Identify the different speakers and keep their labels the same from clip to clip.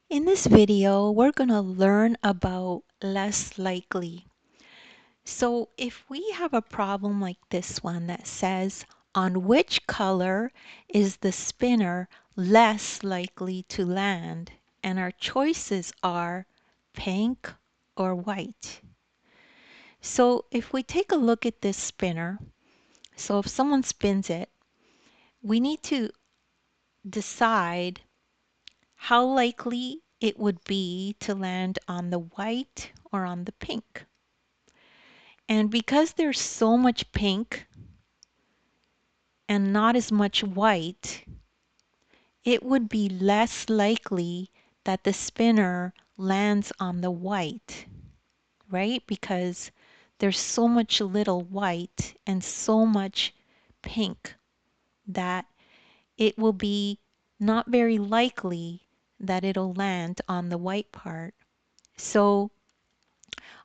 Speaker 1: In this video, we're going to learn about less likely. So if we have a problem like this one that says, on which color is the spinner less likely to land? And our choices are pink or white. So if we take a look at this spinner, so if someone spins it, we need to decide how likely it would be to land on the white or on the pink. And because there's so much pink and not as much white, it would be less likely that the spinner lands on the white, right? Because there's so much little white and so much pink that it will be not very likely that it'll land on the white part. So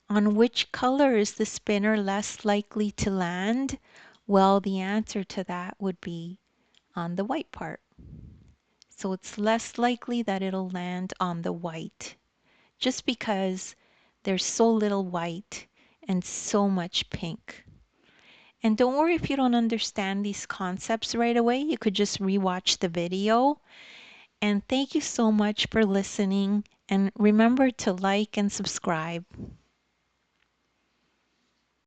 Speaker 1: on which color is the spinner less likely to land? Well, the answer to that would be on the white part. So it's less likely that it'll land on the white, just because there's so little white and so much pink. And don't worry if you don't understand these concepts right away. You could just rewatch the video. And thank you so much for listening. And remember to like and subscribe.